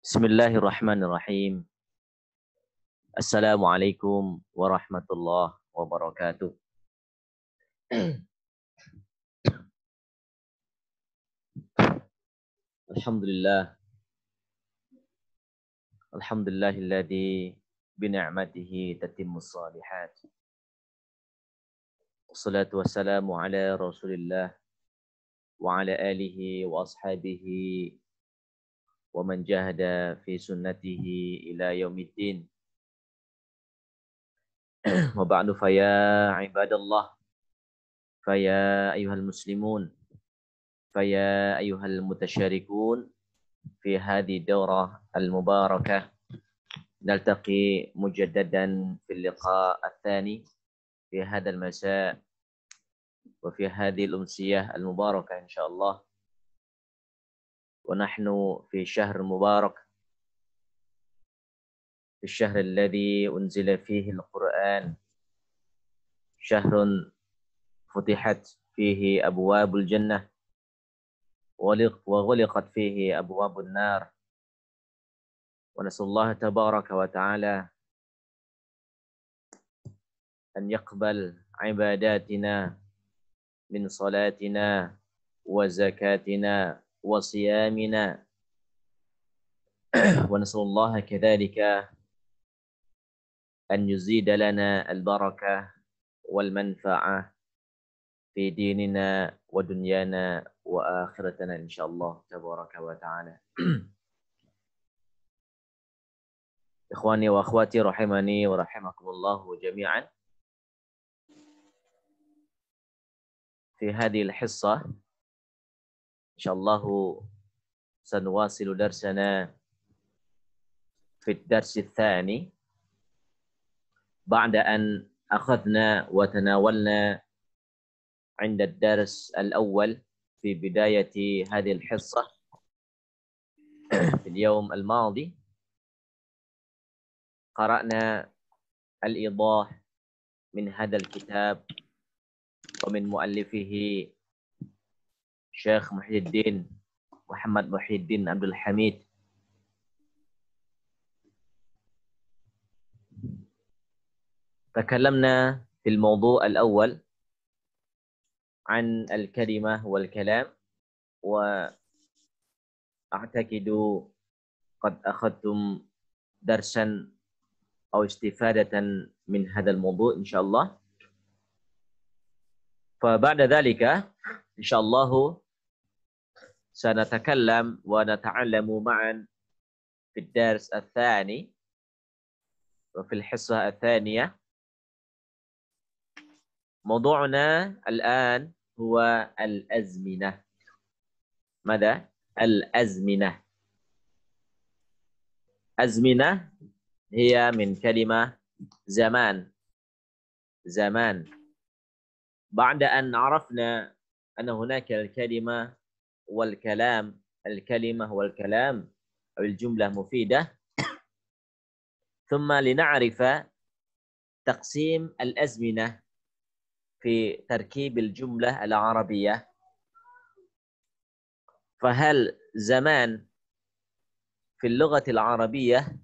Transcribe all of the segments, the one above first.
Bismillahirrahmanirrahim. Assalamualaikum warahmatullahi wabarakatuh. Alhamdulillah. Alhamdulillahilladzi bini'matihi tatimmus shalihat. Wassalatu wassalamu ala Rasulillah wa ala alihi wa ashabihi wa man jahada fi sunnatihi ila yaumiddin. Wa ba'du fa ya ibadallah, fa ya ayyuhal muslimun, fa ya ayyuhal mutasyarikun في هذه الدورة المباركة. نلتقي مجددا في اللقاء الثاني في هذا المساء وفي هذه الأمسية المباركة إن شاء الله، ونحن في شهر مبارك، في الشهر الذي أنزل فيه القرآن، شهر فتحت فيه أبواب الجنة وغلقت فيه أبواب النار. ونسأل الله تبارك وتعالى أن يقبل عباداتنا من صلاتنا وزكاتنا وصيامنا، ونسأل الله كذلك أن يزيد لنا البركة والمنفعة في ديننا ودنيانا وآخرتنا إن شاء الله تبارك وتعالى. إخواني وأخواتي رحمني ورحمكم الله جميعا. في هذه الحصة إن شاء الله سنواصل درسنا في الدرس الثاني بعد أن أخذنا وتناولنا عند الدرس الأول في بداية هذه الحصة في اليوم الماضي. قرأنا الإيضاح من هذا الكتاب ومن مؤلفه شيخ محي الدين محمد محي الدين عبد الحميد. تكلمنا في الموضوع الأول عن الكلمة والكلام، وأعتقد قد أخذتم درسا أو استفادة من هذا الموضوع إن شاء الله. فبعد ذلك إن شاء الله سنتكلم ونتعلم معا في الدرس الثاني وفي الحصة الثانية. موضوعنا الآن هو الأزمنة. ماذا؟ الأزمنة. أزمنة هي من كلمة زمان. زمان. بعد أن عرفنا أن هناك الكلمة والكلام، الكلمة والكلام أو الجملة مفيدة، ثم لنعرف تقسيم الأزمنة في تركيب الجملة العربية. فهل زمان في اللغة العربية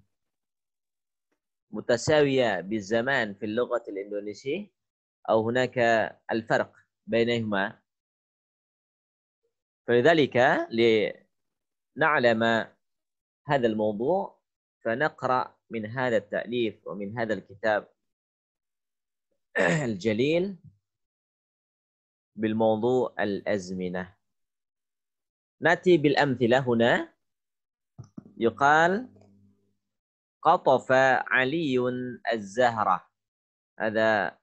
متساوية بالزمان في اللغة الإندونيسية أو هناك الفرق بينهما؟ فلذلك لنعلم هذا الموضوع فنقرأ من هذا التأليف ومن هذا الكتاب الجليل بالموضوع الأزمنة. نأتي بالأمثلة هنا. يقال قطف علي الزهرة. هذا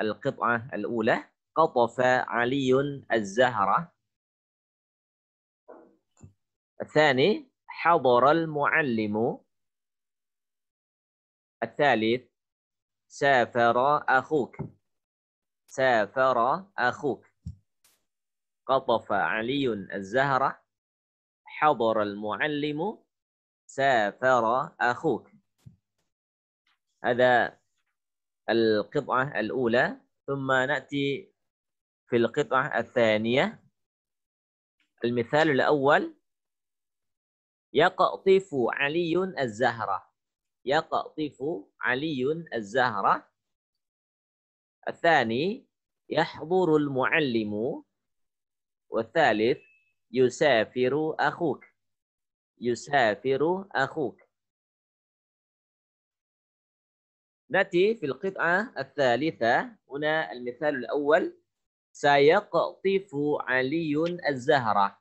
القطعة الأولى. قطف علي الزهرة. الثاني حضر المعلم. الثالث سافر أخوك. سافر أخوك. قطف علي الزهرة، حضر المعلم، سافر أخوك. هذا القطعة الأولى. ثم نأتي في القطعة الثانية. المثال الأول Yaqtifu Aliyun az-Zahra. Yaqtifu Aliyun az-Zahra. الثاني يحضر المعلم. والثالث يسافر أخوك. يسافر أخوك. نأتي في القطعة الثالثة. هنا المثال الأول سيقطف علي الزهرة.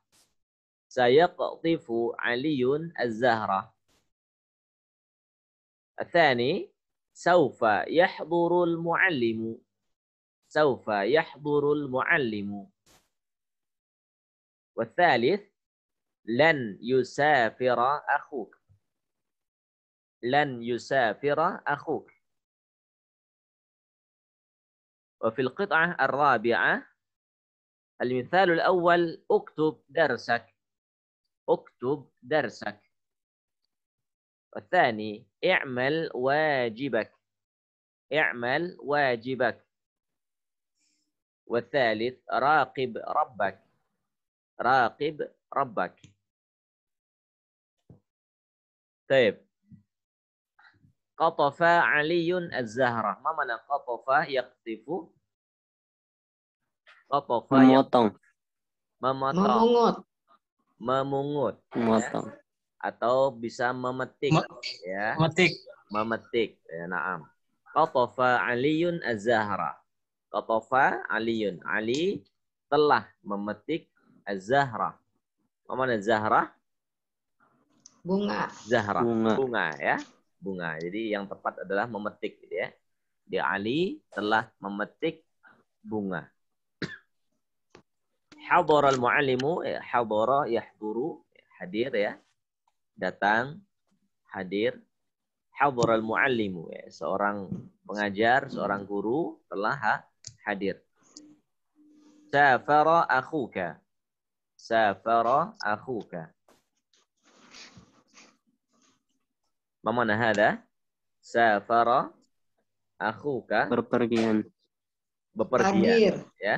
سيقطف علي الزهرة. الثاني سوف يحضر المعلم. سوف يحضر المعلم. والثالث لن يسافر أخوك. لن يسافر أخوك. وفي القطعة الرابعة المثال الأول اكتب درسك. اكتب درسك. والثاني اعمل واجبك. اعمل واجبك. والثالث راقب ربك. راقب ربك. طيب قطف علي الزهرة. ما معنى قطف يقطف؟ قطف memotong, memotong, memungut, memotong. ya. Atau bisa memetik, ya. Memetik. Memetik, ya, na'am. Qatafa Aliyun az-Zahra. Qatafa Aliyun. Ali telah memetik az-Zahra. Apa mana Zahra? Bunga. Zahra. Bunga. Bunga, ya. Bunga. Jadi yang tepat adalah memetik, gitu ya. Di Ali telah memetik bunga. Hadara al-muallimu, hadara yahduru, hadir, ya. Datang, hadir. Hadara al-muallimu, ya. Seorang pengajar, seorang guru telah hadir. Safara akhuka. Safara akhuka. Ma mana hada? Safara akhuka. Berpergian. Bepergian. Hadir. Ya.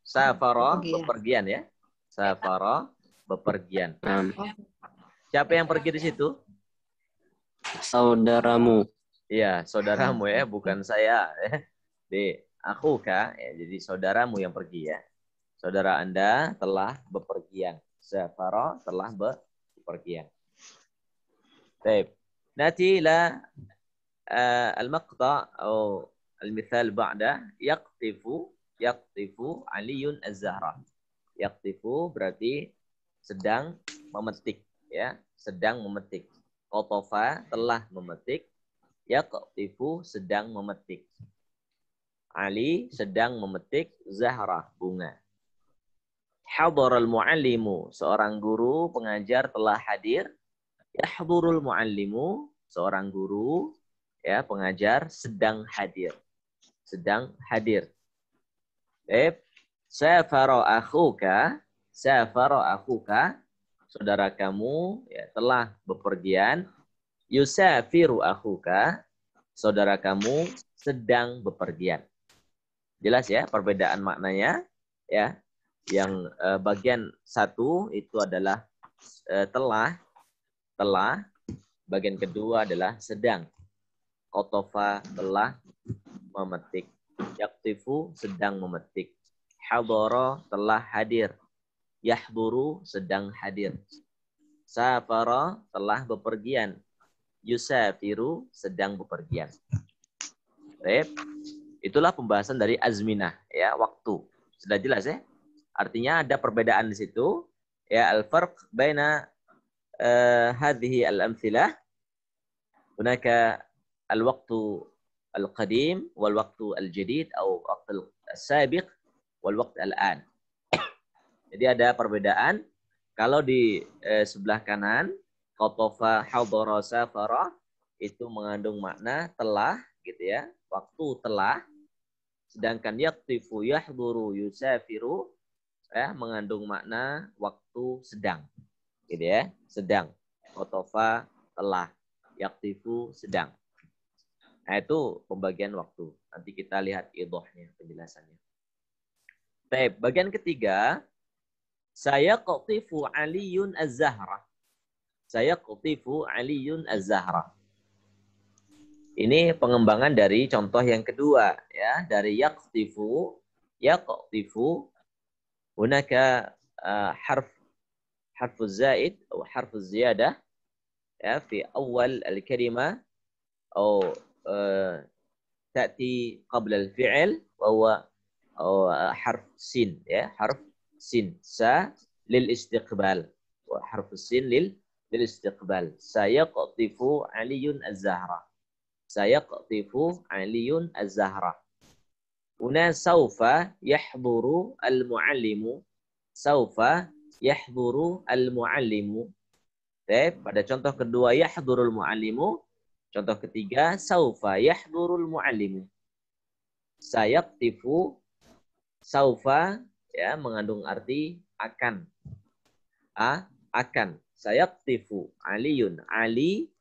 Safara Bepergian. bepergian, ya. Safara bepergian. Siapa yang pergi di situ? Saudaramu. Iya, saudaramu, ya, bukan saya, ya. Di akhuka, ya, jadi saudaramu yang pergi, ya. Saudara Anda telah bepergian. Safara telah bepergian. Baik. Nati ila المقطع أو المثال بعده يقطف علي الزهرة. يقطف berarti sedang memetik, ya, sedang memetik. Qatafa telah memetik. Yaqtifu sedang memetik. Ali sedang memetik Zahra bunga. Hadaral muallimu, seorang guru pengajar telah hadir. Yahdurul muallimu, seorang guru, ya, pengajar sedang hadir. Sedang hadir. Safara akhuka. Safara akhuka, saudara kamu, ya, telah bepergian. Yusafiru akhuka, saudara kamu sedang bepergian. Jelas, ya, perbedaan maknanya, ya. Yang bagian satu itu adalah telah. Bagian kedua adalah sedang. Qatafa telah memetik. Yaqtifu sedang memetik. Hadara telah hadir. Yahduru sedang hadir. Safara telah bepergian. Yusafiru sedang bepergian. Baik. Itulah pembahasan dari azminah, ya, waktu. Sudah jelas, ya? Artinya ada perbedaan di situ, ya, al-farq baina hadhihi al-amthilah. Hunaka al-waqtu al-qadim wal waqtu al-jadid atau waqtu al-sabiq wal waqtu al-an. Jadi ada perbedaan. Kalau di sebelah kanan qatafa hadara safara itu mengandung makna telah, gitu ya, waktu telah. Sedangkan yaqtifu yahduru yusafiru, ya, mengandung makna waktu sedang, gitu ya, sedang. Qatafa telah, yaqtifu sedang. Nah, itu pembagian waktu. Nanti kita lihat idhahnya, penjelasannya. Baik, bagian ketiga, saya qatifu Aliyun az-Zahra. Sayaqtifu Aliyun Az-Zahra. Ini pengembangan dari contoh yang kedua ya, dari yaqtifu hunaka harf zaid atau harf ziyadah ya fi awal al-kalimah atau تأتي قبل الفعل وهو حرف سين ya, harf sin sa للاستقبال وحرف السين للاستقبال. Sayaqtifu Aliyun Az-Zahra. Sayaqtifu Aliyun Az-Zahra. Una saufa yahduru al-muallimu. Saufa yahduru al-muallimu. Pada contoh kedua yahdurul muallimu. Contoh ketiga saufa yahdurul muallimu. Sayaqtifu, saufa ya mengandung arti akan. Akan. Sayaqtifu Aliyun. Ali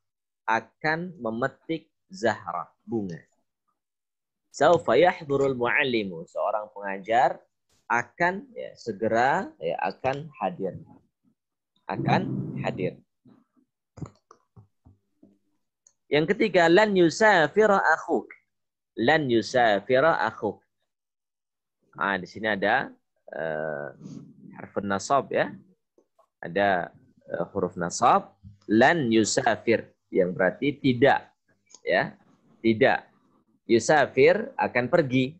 akan memetik Zahra, bunga. Saufa yahdurul muallimu, seorang pengajar akan ya, segera ya, akan hadir. Akan hadir. Yang ketiga, lan yusafira akhuk. Lan yusafira akhuk. Nah, di sini ada harf nasab ya. Ada huruf nasab. Lan yusafir yang berarti tidak. Ya, tidak. Yusafir akan pergi.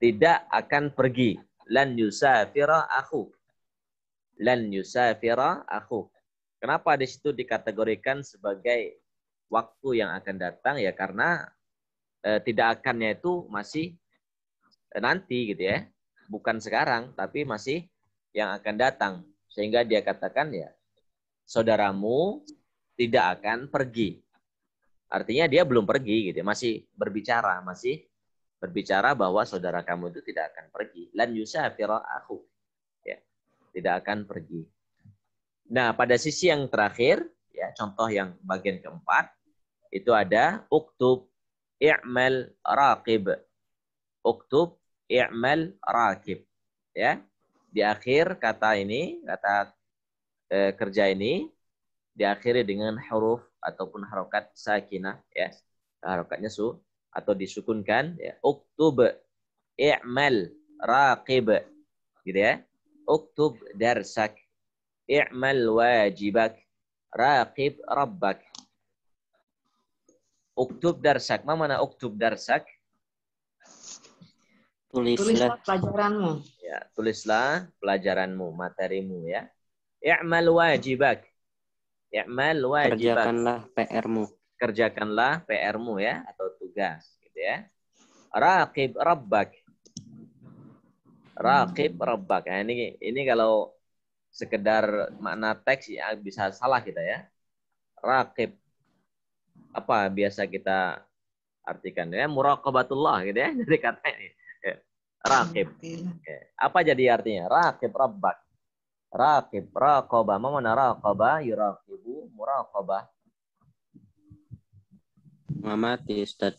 Tidak akan pergi. Lan yusafira akhuk. Lan yusafira akhuk. Kenapa di situ dikategorikan sebagai waktu yang akan datang? Ya karena tidak akannya itu masih nanti gitu ya. Bukan sekarang, tapi masih yang akan datang. Sehingga dia katakan ya, saudaramu tidak akan pergi. Artinya dia belum pergi gitu, masih berbicara bahwa saudara kamu itu tidak akan pergi. Lan yusafira akhu. Ya, tidak akan pergi. Nah, pada sisi yang terakhir, ya, contoh yang bagian keempat itu ada uktub i'mal raqib. Uktub i'mal raqib. Ya. Di akhir kata ini, kata kerja ini diakhiri dengan huruf ataupun harokat sakinah ya, harokatnya atau disukunkan ya. Uktub i'mal raqib gitu ya. Uktub darsak i'mal wajibak raqib rabbak. Uktub darsak. Mana uktub darsak? Tulislah pelajaranmu. Ya, tulislah pelajaranmu, materimu ya. I'mal wajibak. I'mal wajibak. Kerjakanlah PR-mu. Kerjakanlah PR-mu ya, atau tugas gitu ya. Raqib rabbak. Raqib rabbak. Nah, ini kalau sekedar makna teks ya bisa salah kita ya. Raqib. Apa biasa kita artikan ya? Muraqabatullah gitu ya. Jadi kata ini. Ya. Raqib. Ya. Apa jadi artinya? Raqib rabbak. Raqib, raqabah. Mana raqabah? Yuraqibu, muraqabah. Mengamati, Ustaz.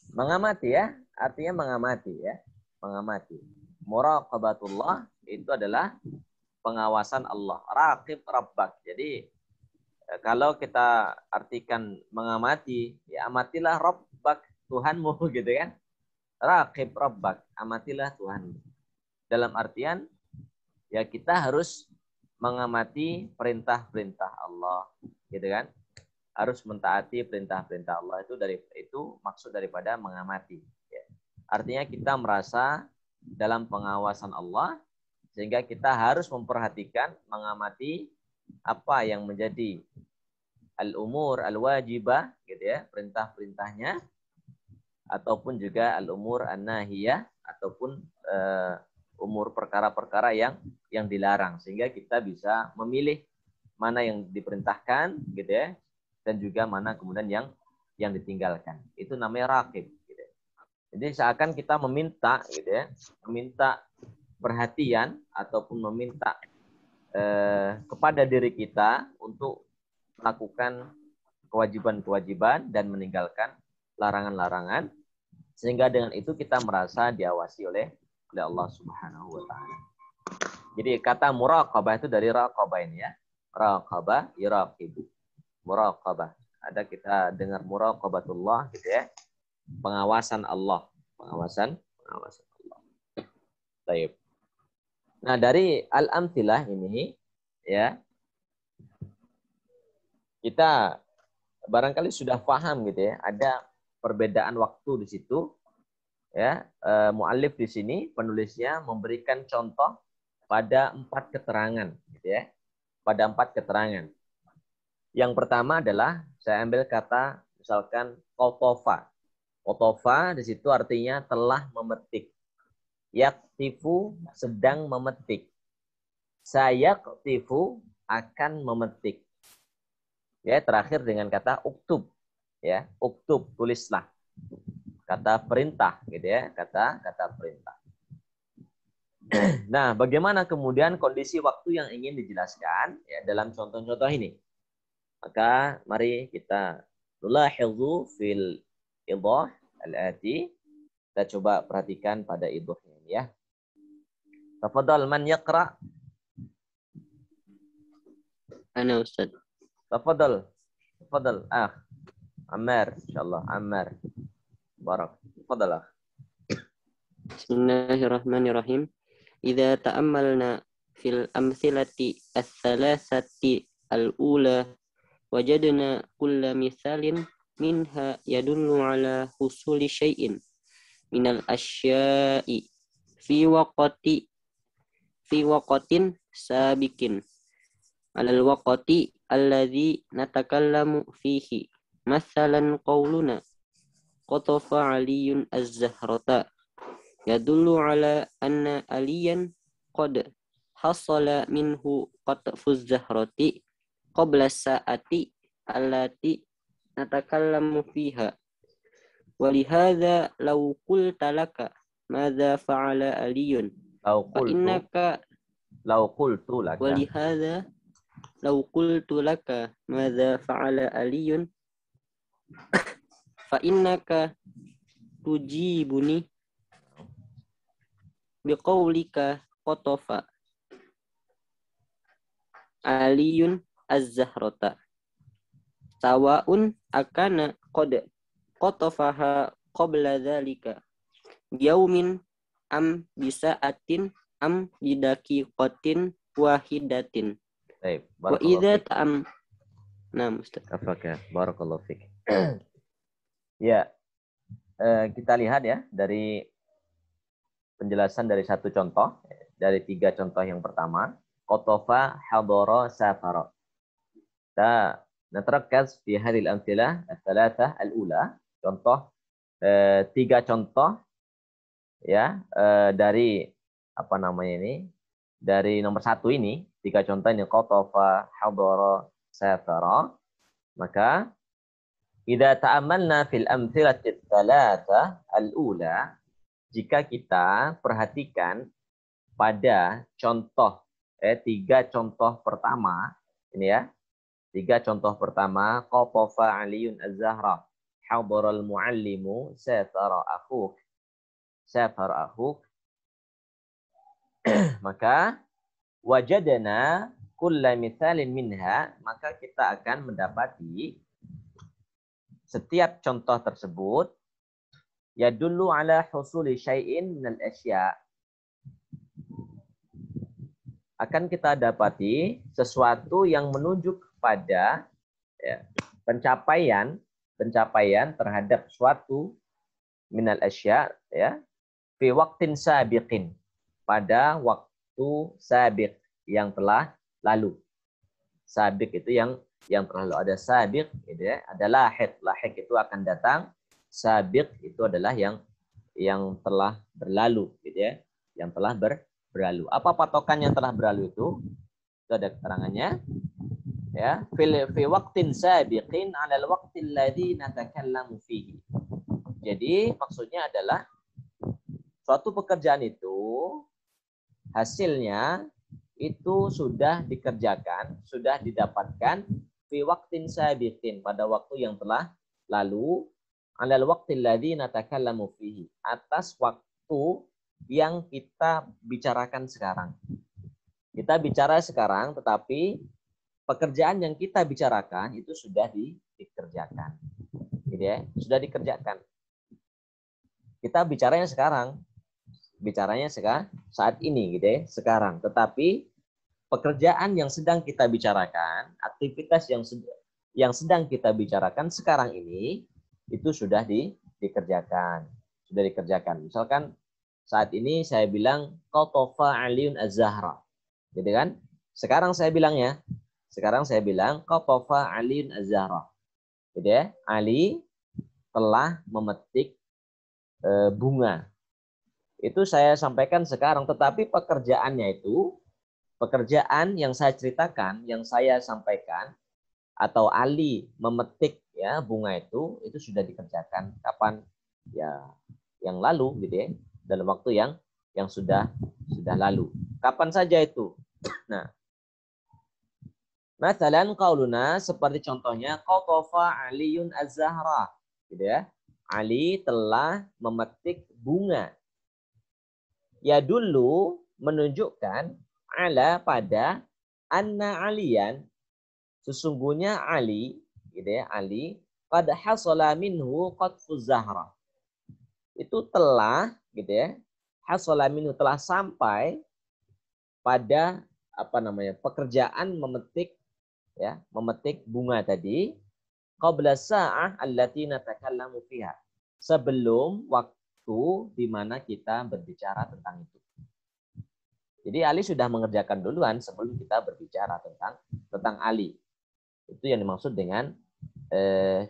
Mengamati ya, artinya mengamati ya. Mengamati. Muraqabatullah itu adalah pengawasan Allah. Raqib rabbak. Jadi kalau kita artikan mengamati, ya amatilah rabbak, Tuhanmu gitu kan. Raqib rabbak, amatilah Tuhanmu. Dalam artian ya kita harus mengamati perintah-perintah Allah, gitu kan? Harus mentaati perintah-perintah Allah, itu maksud daripada mengamati. Ya. Artinya kita merasa dalam pengawasan Allah, sehingga kita harus memperhatikan, mengamati apa yang menjadi al-umur al-wajibah, gitu ya, perintah-perintahnya, ataupun juga al-umur an-nahiyah, ataupun umur perkara-perkara yang dilarang, sehingga kita bisa memilih mana yang diperintahkan gitu ya, dan juga mana kemudian yang ditinggalkan. Itu namanya raqib gitu. Jadi seakan kita meminta gitu ya, meminta perhatian ataupun meminta kepada diri kita untuk melakukan kewajiban-kewajiban dan meninggalkan larangan-larangan, sehingga dengan itu kita merasa diawasi oleh Allah Subhanahu wa taala. Jadi kata muraqabah itu dari raqabah ini ya. Raqabah yuraqibu. Muraqabah. Ada kita dengar muraqabatullah gitu ya. Pengawasan Allah. Pengawasan Allah. Baik. Nah, dari al-amthilah ini ya, kita barangkali sudah paham gitu ya, ada perbedaan waktu di situ ya. Muallif di sini penulisnya memberikan contoh pada 4 keterangan gitu ya. Pada 4 keterangan. Yang pertama adalah saya ambil kata misalkan qatofa. Qatofa di situ artinya telah memetik. Yaktifu sedang memetik. Sayaktifu akan memetik. Ya, terakhir dengan kata uktub. Ya, uktub, tulislah. Kata perintah gitu ya, kata perintah. Nah, bagaimana kemudian kondisi waktu yang ingin dijelaskan ya dalam contoh-contoh ini? Maka mari kita nulahidhu fil idah al-ati. Kita coba perhatikan pada idahnya ini ya. Tafadhal man yaqra? Ana Ustaz. Tafadhal. Tafadhal. Ammar, insyaallah. Ammar. Barak. Tafadhal. Bismillahirrahmanirrahim. Idza ta'ammalna fil amthilati ats-thalathati al-ula wajadna kulla mithalin minha yadullu ala husuli syai'in minal asya'i fi waqatin sabiqin alal waqati alladhi natakallamu fihi. Mathalan qawluna qatafa aliyun az-zahrata yadullu ala anna aliyan qad hasala minhu qatfuz zahrati qabla sa'ati allati natakallamu fiha. Walihadza law qulta laka madza fa'ala aliyun fa innaka qultu laka. Walihadza law qultu laka madza fa'ala aliyun fa innaka tujibuni biqaulika qatafa aliyun az-zahrata sawa'un akana qad qatafaha qabla dzalika yaumin am bisa'atin am bidaqiqatin wahidatin. Baik, Wa idza ta'am. Nah, Ustaz. Afaka, barakallahu fik. Ya, kita lihat ya dari penjelasan dari satu contoh, dari 3 contoh yang pertama, qatafa, hadara, safara. Kita natarakaz fi hadhihi al-amthilah ats-tsalatsah al-ula, contoh 3 contoh ya dari apa namanya ini? Dari nomor 1 ini, 3 contoh ini qatafa, hadara, safara. Maka idza ta'ammalna fil amthilati ats-tsalatsah al-ula, jika kita perhatikan pada contoh 3 contoh pertama ini ya. 3 contoh pertama, qatafa aliyun az-zahra, hadara al-muallimu, safara akhuk. Safara akhuk. Maka wajadna kulla mithalin minha, maka kita akan mendapati setiap contoh tersebut yadullu ala husuli syai'in minal asya', akan kita dapati sesuatu yang menunjuk pada ya, pencapaian terhadap suatu minal asya' ya, fi waqtin sabiqin, pada waktu sabiq yang telah lalu. Sabiq itu yang telah lalu. Ada sabiq gitu ya, ada lahiq. Lahiq itu akan datang. Sabiq itu adalah yang telah berlalu gitu ya, yang telah berlalu. Apa patokan yang telah berlalu itu? Itu ada keterangannya. Ya, fi waqtin sabiqin 'ala al-waqti alladhi natakallamu fihi. Jadi maksudnya adalah suatu pekerjaan itu hasilnya itu sudah dikerjakan, sudah didapatkan fi waqtin sabiqin, pada waktu yang telah lalu, 'alal waqtil ladzi natakallamu fihi, atas waktu yang kita bicarakan sekarang. Kita bicara sekarang, tetapi pekerjaan yang kita bicarakan itu sudah dikerjakan. Gitu ya, sudah dikerjakan. Kita bicaranya sekarang. Bicaranya saat ini gitu ya, sekarang. Tetapi pekerjaan yang sedang kita bicarakan, aktivitas yang sedang kita bicarakan sekarang ini itu sudah dikerjakan. Sudah dikerjakan. Misalkan saat ini saya bilang qatafa Aliun Az-Zahra. Gitu kan? Sekarang saya bilangnya, sekarang saya bilang qatafa Aliun Az-Zahra. Gitu ya. Ali telah memetik bunga. Itu saya sampaikan sekarang, tetapi pekerjaannya itu, pekerjaan yang saya ceritakan, yang saya sampaikan, atau Ali memetik ya bunga itu sudah dikerjakan kapan? Ya, yang lalu gitu ya, dalam waktu yang sudah lalu. Kapan saja itu? Nah, masalan qauluna seperti contohnya qatafa Aliun Az-Zahra, gitu ya. Ali telah memetik bunga. Ya dulu menunjukkan ala pada anna aliyan, sesungguhnya Ali, gitu ya, Ali qad hasala minhu qatfu zahra. Itu telah gitu ya, hasala minhu telah sampai pada pekerjaan memetik ya, memetik bunga tadi qabla sa'ah allati natakallamu fiha. Sebelum waktu di mana kita berbicara tentang itu. Jadi Ali sudah mengerjakan duluan sebelum kita berbicara tentang Ali. Itu yang dimaksud dengan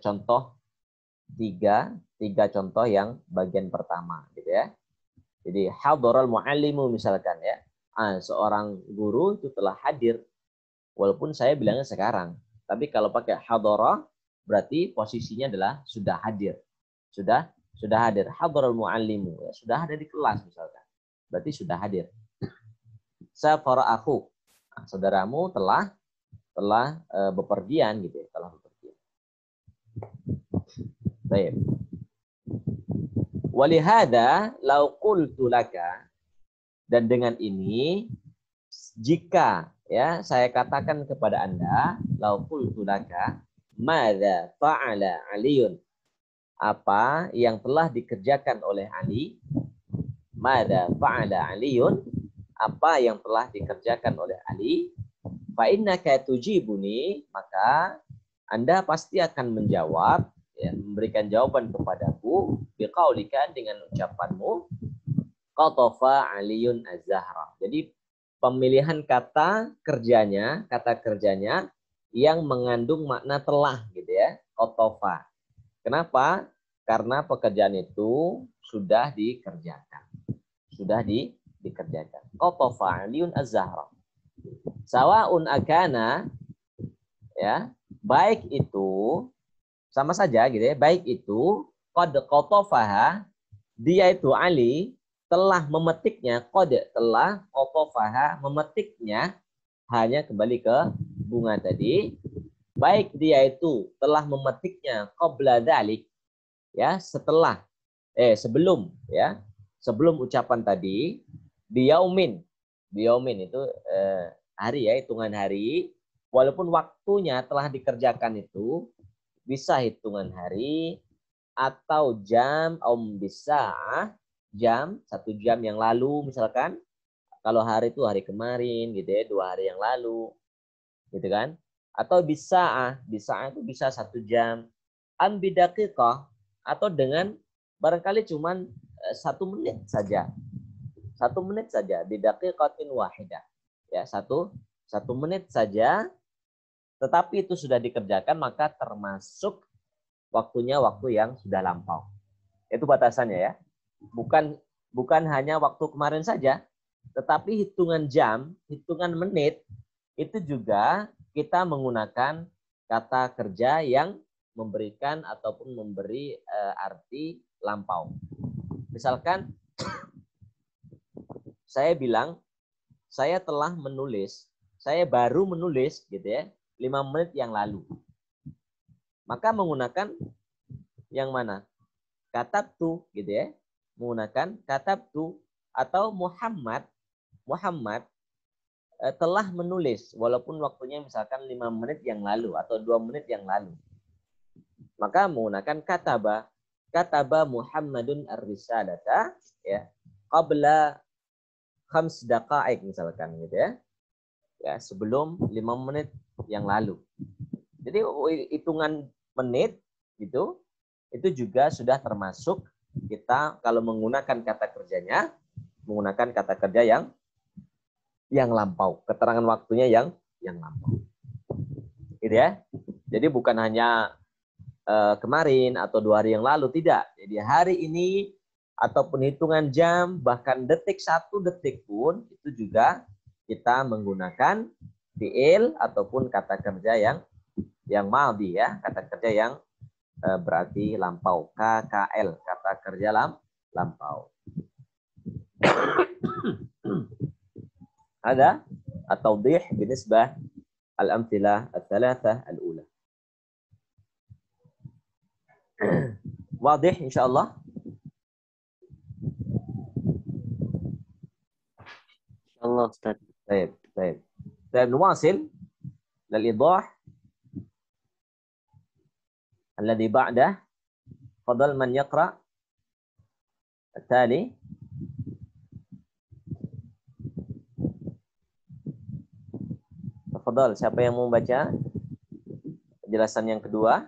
contoh tiga contoh yang bagian pertama, gitu ya. Jadi hadaral muallimu misalkan ya, seorang guru itu telah hadir, walaupun saya bilangnya sekarang. Tapi kalau pakai hadara berarti posisinya adalah sudah hadir, sudah hadir. Hadaral muallimu, ya, sudah ada di kelas misalkan, berarti sudah hadir. Safara aku, saudaramu telah bepergian gitu ya, telah bepergian. Baik. Walihada lau qultu laka, dan dengan ini jika ya saya katakan kepada Anda, lau qultu laka madza fa'ala Aliun, apa yang telah dikerjakan oleh Ali, madza fa'ala Aliun, apa yang telah dikerjakan oleh Ali, fa innaka tujibuni, maka Anda pasti akan menjawab ya, memberikan jawaban kepadaku biqaulika, dengan ucapanmu qatafa Aliun Az-Zahra. Jadi pemilihan kata kerjanya yang mengandung makna telah gitu ya, qatafa. Kenapa? Karena pekerjaan itu sudah dikerjakan. Sudah dikerjakan. Qatafa Aliun Az-Zahra. Sawa'un akana, ya, baik itu sama saja gitu ya, baik itu qad qatafaha, dia itu Ali telah memetiknya, qad telah, qatafaha memetiknya, hanya kembali ke bunga tadi, baik dia itu telah memetiknya qabla dzalik, ya, setelah sebelum ya, sebelum ucapan tadi, biyaumin itu hari ya, hitungan hari, walaupun waktunya telah dikerjakan itu bisa hitungan hari atau jam, bisa jam, 1 jam yang lalu misalkan, kalau hari itu hari kemarin gitu ya, 2 hari yang lalu gitu kan, atau bisa itu bisa 1 jam, an bidaqiqah, atau dengan barangkali cuman 1 menit saja, 1 menit saja, bidaqiqatin wahidah ya, 1 menit saja, tetapi itu sudah dikerjakan, maka termasuk waktunya waktu yang sudah lampau. Itu batasannya ya. Bukan hanya waktu kemarin saja, tetapi hitungan jam, hitungan menit itu juga kita menggunakan kata kerja yang memberikan ataupun memberi arti lampau. Misalkan saya bilang saya telah menulis, saya baru menulis gitu ya, 5 menit yang lalu. Maka menggunakan yang mana? Katabtu gitu ya. Menggunakan katabtu, atau Muhammad telah menulis walaupun waktunya misalkan 5 menit yang lalu atau 2 menit yang lalu. Maka menggunakan kataba. Kataba Muhammadun ar-risalata ya qabla 5 daqaik misalkan gitu ya. Ya, sebelum 5 menit yang lalu. Jadi hitungan menit gitu itu juga sudah termasuk kita kalau menggunakan kata kerjanya menggunakan kata kerja yang lampau, keterangan waktunya yang lampau. Gitu ya. Jadi bukan hanya kemarin atau 2 hari yang lalu, tidak. Jadi hari ini ataupun hitungan jam, bahkan detik 1 detik pun itu juga kita menggunakan fi'il ataupun kata kerja yang madhi ya, kata kerja yang berarti lampau, KKL, kata kerja lampau. Ada at-tawdih binisbah al-amthilah al-thalathah al-ula. Wadih insyaallah. Insyaallah Ustaz. طيب طيب نواصل للإيضاح الذي بعده. فضل من يقرأ التالي. Tafadhal, siapa yang mau baca penjelasan yang kedua?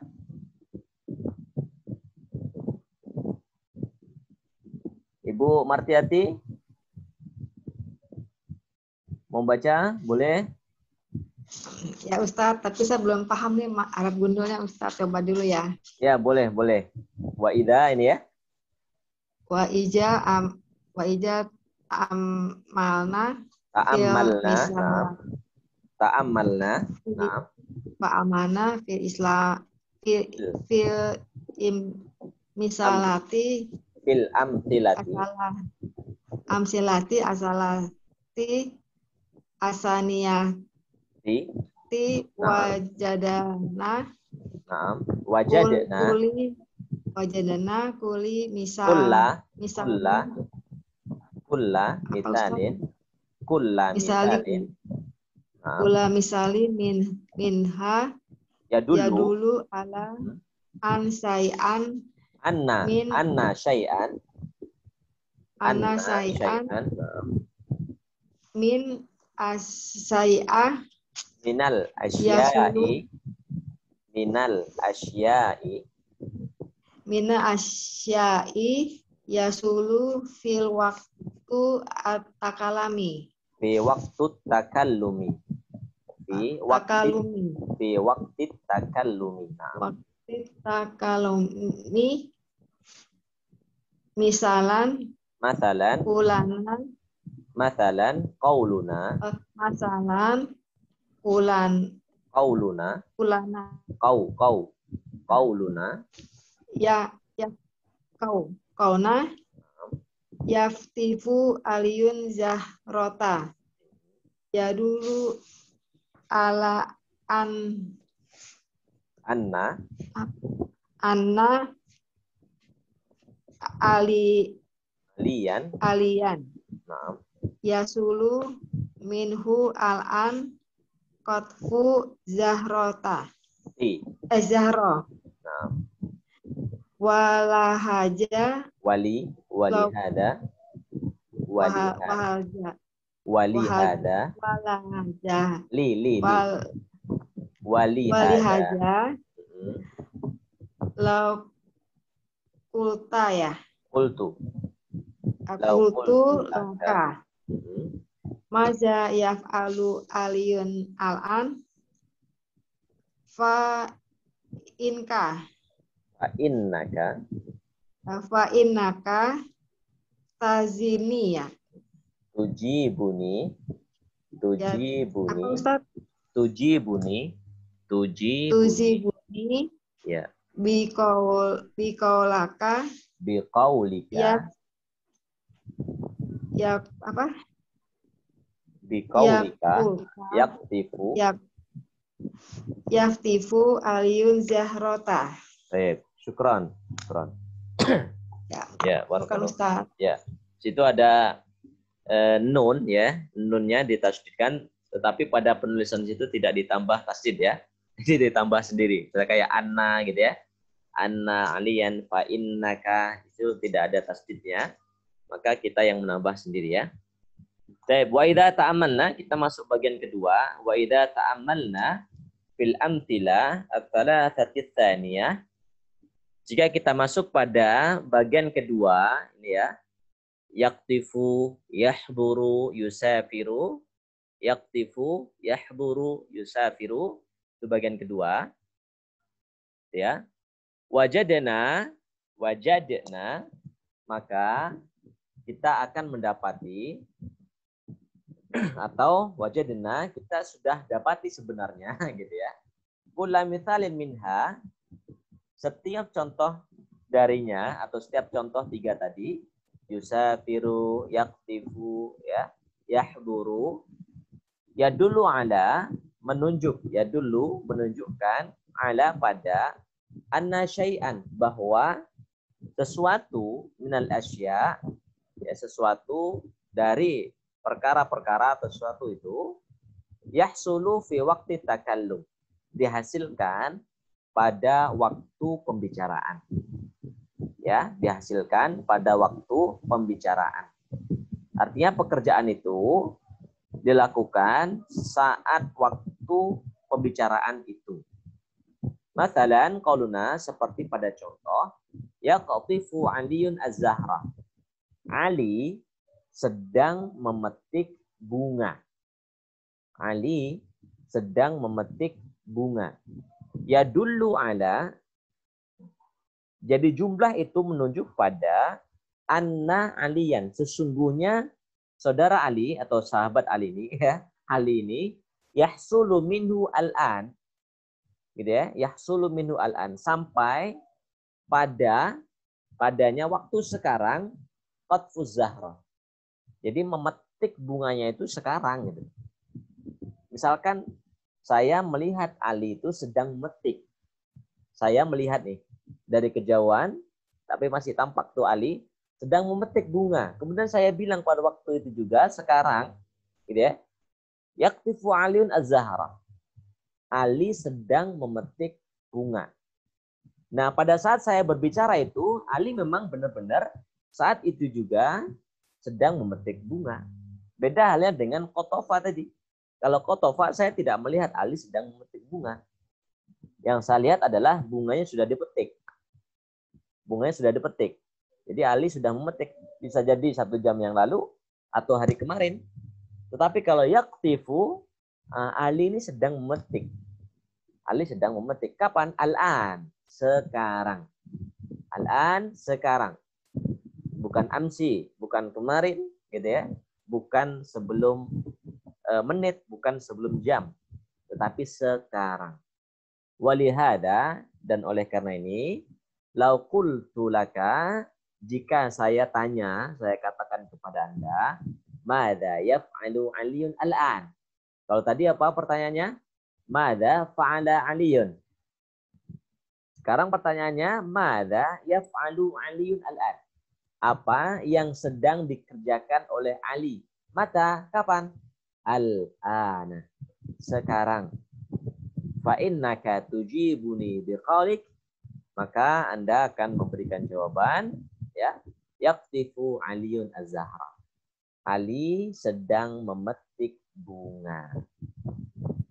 Ibu Martiati mau baca? Boleh? Ya Ustadz, tapi saya belum paham nih Arab gundulnya Ustadz. Coba dulu ya. Ya, boleh, boleh. Wa idza ini ya. Wa ija amalna Ta'ammalna. Naam. Ta'ammalna. Naam. Fa'amana fil Islam fil misalati Fil amthilati. amsilati asalati asaniyati wajadana. Naam. Wajadna. Wajadana kuli misalin. Kulla misalin. Kula misalin minha yadulu ala an say'an anna syai'an min as-say'ah minal asya'i mina asya'i yasulu fil waktu at-takalami fi waktu takallumi waktu takallumi misalan qauluna qauluna yaftifu aliyun zahrota yadulu ala anna aliyan yasulu minhu al-an qatfu zahrota zahro walahaja walihada walihaja lau kulta ya qultu laka maza yaf'alu aliyun al-an fa innaka tazini ya tujibuni ya biqaulaka biqaulika ya apa biqaulika yaftifu aliyun zahrota. Baik, syukran. Ya, bukan Ustaz. Ya, situ ada nun ya, nunnya ditasydidkan Tetapi pada penulisan situ tidak ditambah tasdid ya. Jadi ditambah sendiri. Kayak anna gitu ya. Anna aliyan fa innaka, itu tidak ada tasdidnya. Maka kita yang menambah sendiri ya. Baik, wa idza ta'ammalna, kita masuk bagian kedua. Wa idza ta'ammalna fil amtilah at-thalathati tsaniyah. Jika kita masuk pada bagian kedua ini ya. Yaktifu, yahduru, yusafiru. Yaktifu, yahduru, yusafiru. Itu bagian kedua. Ya. Wajadna, maka kita akan mendapati atau wajadna, kita sudah dapati sebenarnya gitu ya. Kula mithalin minha, setiap contoh darinya atau setiap contoh tiga tadi, yusafiru, yaktifu, ya, yahduru, yadullu ala, menunjuk, yadullu, menunjukkan, ala pada, anna syai'an, bahwa sesuatu minal asya, ya, sesuatu dari perkara-perkara atau sesuatu itu, yahsulu fi waqti takallum, dihasilkan pada waktu pembicaraan. Ya, dihasilkan pada waktu pembicaraan. Artinya pekerjaan itu dilakukan saat waktu pembicaraan itu. Masalan, qauluna, seperti pada contoh, yaqtifu Aliyun az-Zahra. Ali sedang memetik bunga. Ali sedang memetik bunga. Yadullu ala, jadi jumlah itu menunjuk pada anna aliyan, sesungguhnya saudara Ali atau sahabat Ali ini ya, Ali ini yahsulu minhu al-an, gitu ya, yahsulu minhu al-an, sampai padanya waktu sekarang, qatfuz zahra. Jadi memetik bunganya itu sekarang gitu. Misalkan saya melihat Ali itu sedang memetik. Saya melihat nih dari kejauhan, tapi masih tampak tuh Ali sedang memetik bunga. Kemudian saya bilang pada waktu itu juga, sekarang, gitu ya, yaktifu Aliyun az-Zahra. Ali sedang memetik bunga. Nah, pada saat saya berbicara itu, Ali memang benar-benar saat itu juga sedang memetik bunga. Beda halnya dengan kotofa tadi. Kalau kotofa, saya tidak melihat Ali sedang memetik bunga. Yang saya lihat adalah bunganya sudah dipetik. Bunganya sudah dipetik. Jadi Ali sudah memetik. Bisa jadi 1 jam yang lalu atau hari kemarin. Tetapi kalau yaktifu, Ali ini sedang memetik. Ali sedang memetik. Kapan? Al-an. Sekarang. Al-an, sekarang. Bukan amsi, bukan kemarin, gitu ya. Bukan sebelum menit, bukan sebelum jam. Tetapi sekarang. Walihada, dan oleh karena ini, lau qultu laka, jika saya tanya, saya katakan kepada Anda, madza yaf'alu Aliyun al-an? Kalau tadi apa pertanyaannya? Madza fa'ala Aliyun? Sekarang pertanyaannya, madza yaf'alu Aliyun al-an? Apa yang sedang dikerjakan oleh Ali? Mata, kapan? Al-ana, sekarang. Fa innaka tujibuni biqaulik, maka Anda akan memberikan jawaban, ya, yaktifu Aliyun az-Zahra. Ali sedang memetik bunga.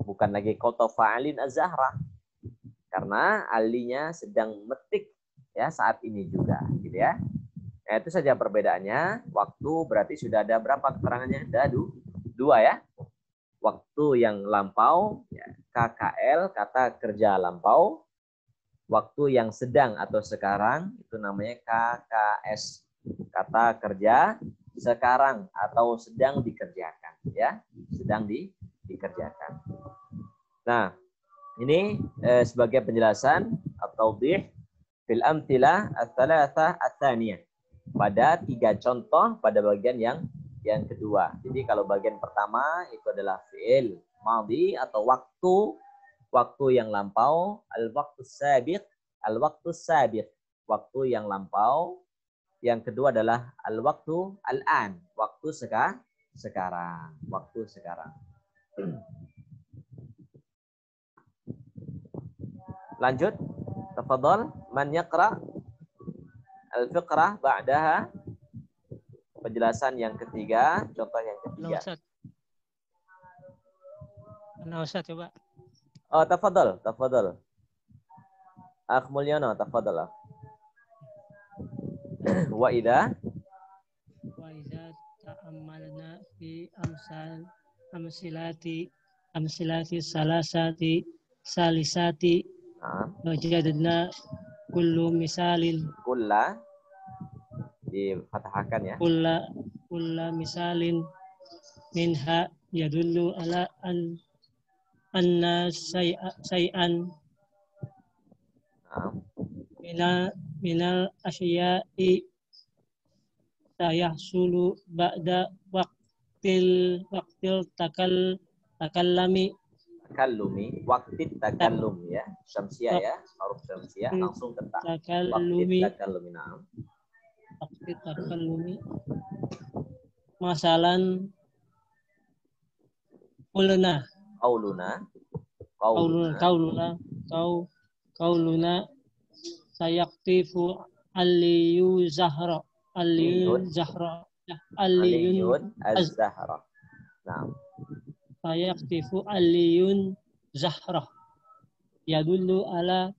Bukan lagi qatafa Aliyun az-Zahra. Karena alinya sedang memetik ya saat ini juga, gitu ya. Nah, itu saja perbedaannya. Waktu berarti sudah ada berapa keterangannya? Ada 2 ya. Waktu yang lampau, ya, KKL, kata kerja lampau. Waktu yang sedang atau sekarang, itu namanya KKS, kata kerja sekarang atau sedang dikerjakan, ya, sedang dikerjakan. Nah, ini sebagai penjelasan atau fil amtilah ats-tsalatsah ats-tsaniyah, pada 3 contoh pada bagian yang kedua. Jadi kalau bagian pertama itu adalah fi'il madhi atau waktu yang lampau, al-waqtu sabiq, waktu yang lampau. Yang kedua adalah al-waqtu al-an, waktu sekarang, waktu sekarang. Lanjut. Tafadhal. Man yaqra al-fiqrah ba'daha. Penjelasan yang ketiga. Contoh yang ketiga. Nah, Ustaz coba. Oh, tafadhal. Tafadhal. Akh Mulyono, tafadhal. Wa idza ta'ammalna fi amsilati salasati salisati wajadna kullu misalin kulla difathahkan ya. Kulla misalin minha yadullu ala anna say'an minal asya'i sayahsulu ba'da waqtil takallumi waqtit takallum ya, syamsiah ya, huruf syamsiah langsung ke ta. Takallumi. Waqtit takallumi. Masalan qauluna sayaktifu aliyun az-zahra. Nah. Sayaktifu aliyun zahra. Yadullu ala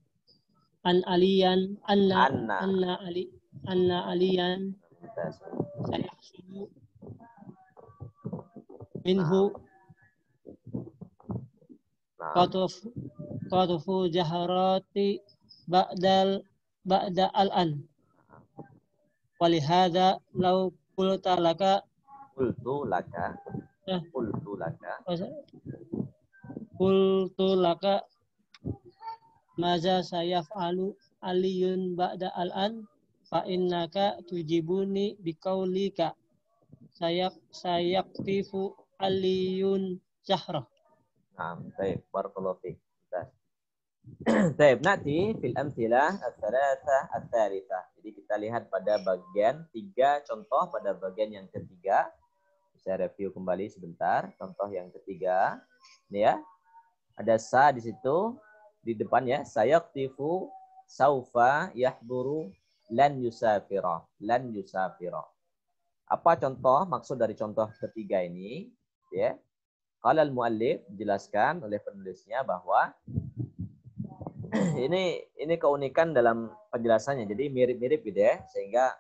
anna aliyan sayahsulu minhu qatufu jaharati ba'da al-an. Walihada law qultu laka maza sayaf'alu aliyun ba'da al-an fa innaka tujibuni biqaulika sayaktifu aliyun zahra. Baik, barakallahu fiik. Baik, nanti fil amthilah ats-tsalatsah ats-tsalitsah. Jadi kita lihat pada bagian 3 contoh pada bagian yang ketiga. Saya review kembali sebentar. Contoh yang ketiga. Ini ya. Ada sa di situ di depan ya. Sayaktifu saufa yahduru lan yusafira. Apa contoh maksud dari contoh ketiga ini? Ya. Qala al-muallif dijelaskan oleh penulisnya bahwa ini keunikan dalam penjelasannya. Jadi mirip-mirip gitu ya, sehingga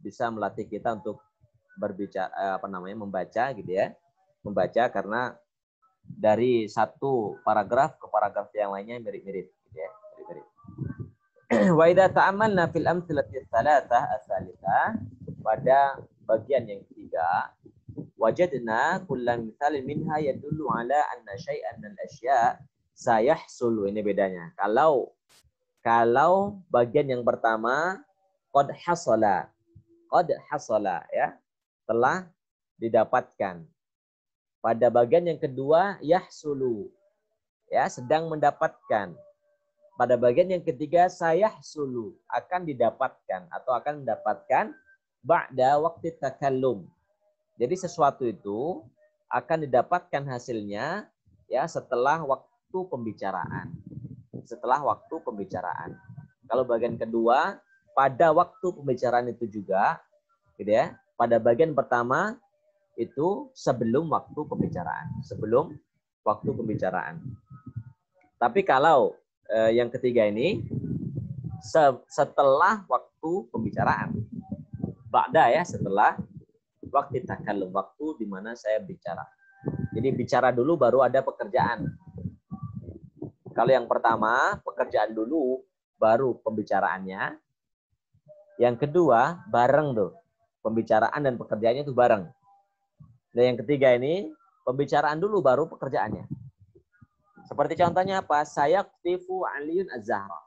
bisa melatih kita untuk berbicara membaca gitu ya. Membaca karena dari satu paragraf ke paragraf yang lainnya mirip-mirip gitu ya. Wa idza ta'ammalna fil amthilati tsalatsah as-salitsah, pada bagian yang ketiga, wajadna kullam mithalin minha yadullu ala anna syai'an min al-asya' sayahsulu. Ini bedanya. Kalau bagian yang pertama qad hasala ya, telah didapatkan. Pada bagian yang kedua yahsulu ya, sedang mendapatkan. Pada bagian yang ketiga sayahsulu, akan didapatkan atau akan mendapatkan ba'da waqti takallum. Jadi sesuatu itu akan didapatkan hasilnya ya setelah waktu pembicaraan. Kalau bagian kedua pada waktu pembicaraan itu juga gitu ya. Pada bagian pertama itu sebelum waktu pembicaraan. Tapi kalau yang ketiga ini setelah waktu pembicaraan. Ba'da ya, setelah waktu takallum, waktu di mana saya bicara. Jadi bicara dulu baru ada pekerjaan. Kalau yang pertama pekerjaan dulu baru pembicaraannya. Yang kedua bareng tuh. Pembicaraan dan pekerjaannya itu bareng. Dan yang ketiga ini pembicaraan dulu baru pekerjaannya. Seperti contohnya apa? Sayaktifu aliyun az-zahra.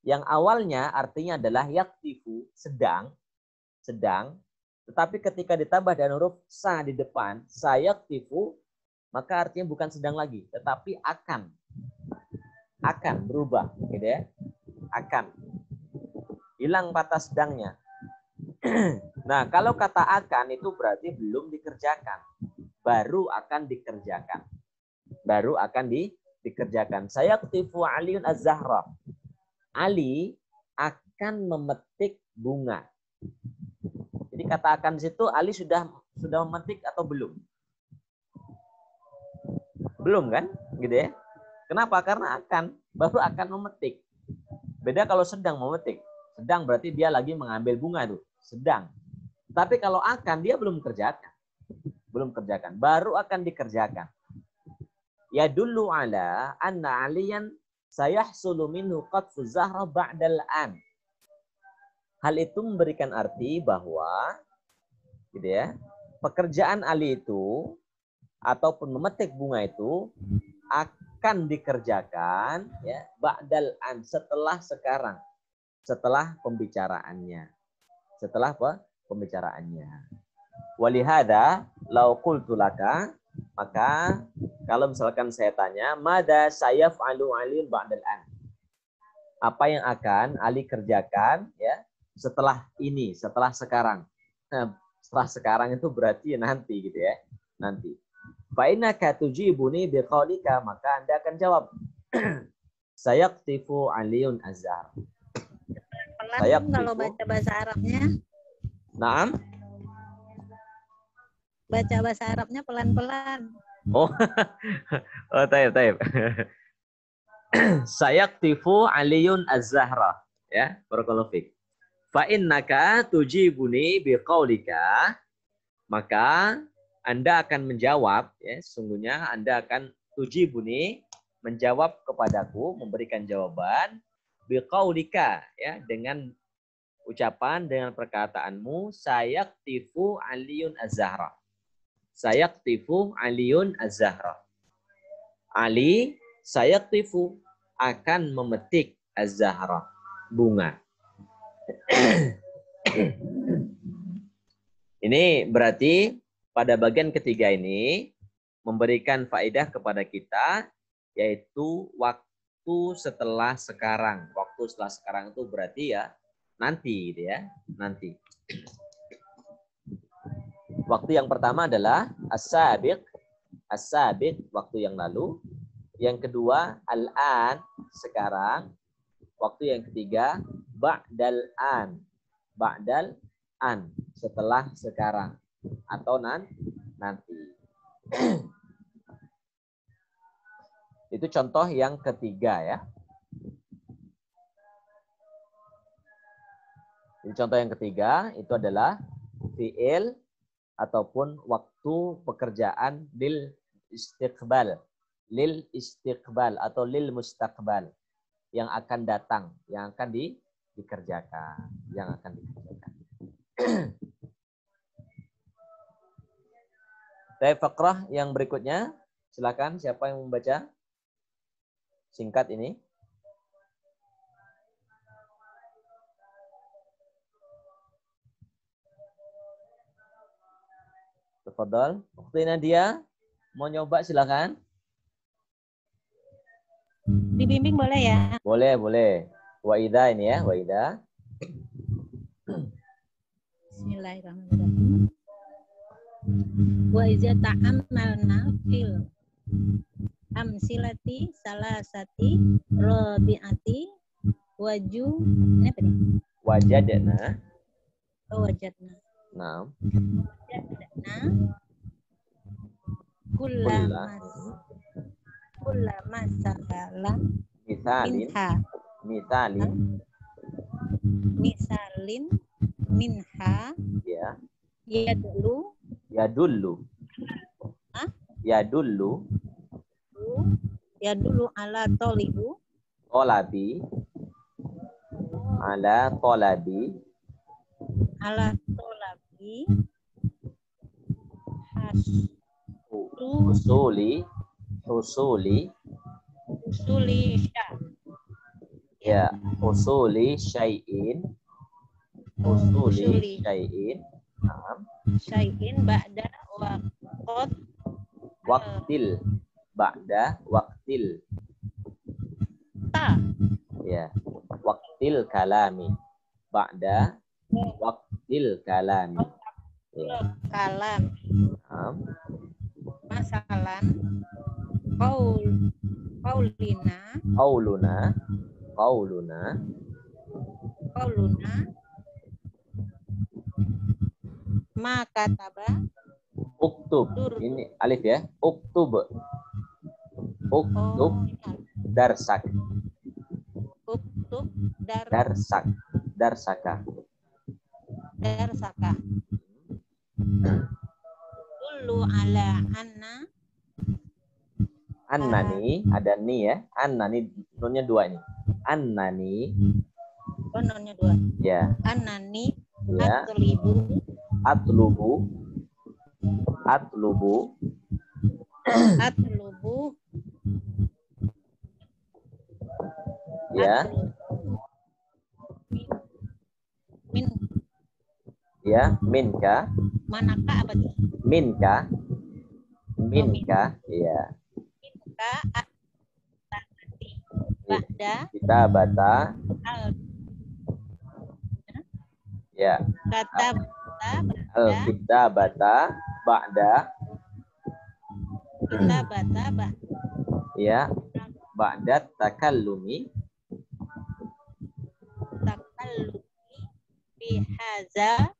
Yang awalnya artinya adalah yaktifu, sedang, tetapi ketika ditambah dengan huruf sa di depan, sayaktifu, maka artinya bukan sedang lagi, tetapi akan berubah, gitu ya, akan hilang kata sedangnya. Nah, kalau kata akan itu berarti belum dikerjakan, baru akan dikerjakan. Baru akan dikerjakan. Saya kutifu Aliun Az-Zahra. Ali akan memetik bunga. Jadi kata akan di situ Ali sudah memetik atau belum? Belum kan? Gitu ya. Kenapa? Karena baru akan memetik. Beda kalau sedang memetik. Sedang berarti dia lagi mengambil bunga tuh. Sedang. Tapi kalau akan dia belum kerjakan. Belum kerjakan. Baru akan dikerjakan. Ya dulu ala anna aliyan sayahsulu minhu qatfu zahra ba'dal an. Hal itu memberikan arti bahwa gitu ya, pekerjaan Ali itu ataupun memetik bunga itu akan dikerjakan ya ba'dal an, setelah sekarang. Setelah pembicaraannya. Setelah pembicaraannya. Walihada lau qultu laka, maka kalau misalkan saya tanya, mada sayaf'alu Ali ba'dal an? Apa yang akan Ali kerjakan ya setelah ini, setelah sekarang? Setelah sekarang itu berarti nanti gitu ya. Nanti. Fa innaka tujibuni biqaulika, maka Anda akan jawab sayaqtifu Aliun Az-Zahra. Pelan kalau baca bahasa Arabnya. Naam? Baca bahasa Arabnya pelan-pelan. Oh, oh taib. Sayaqtifu Aliun Az-Zahra. Ya, barakallahu fiik. Fa innaka tujibuni biqaulika, maka Anda akan menjawab ya, sesungguhnya Anda akan tujibuni, menjawab kepadaku, memberikan jawaban biqaulika ya, dengan ucapan, dengan perkataanmu, sayaqtifu Aliun Az-Zahra. Sayaqtifu Aliun Az-Zahra. Ali sayaqtifu akan memetik Az-Zahra, bunga. Ini berarti pada bagian ketiga ini memberikan faedah kepada kita, yaitu waktu setelah sekarang. Waktu setelah sekarang itu berarti ya nanti gitu ya, nanti. Waktu yang pertama adalah as-sabiq, waktu yang lalu. Yang kedua al-an, sekarang. Waktu yang ketiga ba'dal an, setelah sekarang atau nanti. Itu contoh yang ketiga ya. Jadi contoh yang ketiga itu adalah fi'il ataupun waktu pekerjaan lil istiqbal atau lil mustaqbal, yang akan datang, yang akan dikerjakan, Baik, fakrah yang berikutnya, silakan siapa yang membaca singkat ini. Tafadhal. Waktu Nadia mau nyoba silakan. Dibimbing boleh ya? Boleh. Wa idza ini ya, wa idza. Bismillahirrahmanirrahim. Wa iza ta'ammalna fil amsilati salasati rabi'ati waju ini apa nih? Wajadna. Wajadna. Nah. Wajadna kullama sakala misalin minha ya yadullu ala tolabi husuli syai'in ba'da waqtil ya waqtil kalami ba'da waqtil kalami ya. masalan qaulina qauluna ma kataba uktub. Ini alif ya. Uktub darsak. uktub Darsaka. dulu ala Annani, ada ni ya. Annani, nunnya 2 ini. Annani. nonnya 2. Ya. Annani Ya. Atlubu. Ya. Min. Ya, minka. Manakah apa tuh? Minka. Ya. Ba'da Kita bata. Ya. kata Kita bata ba'da. Ya. Ba'da takallumi bihaza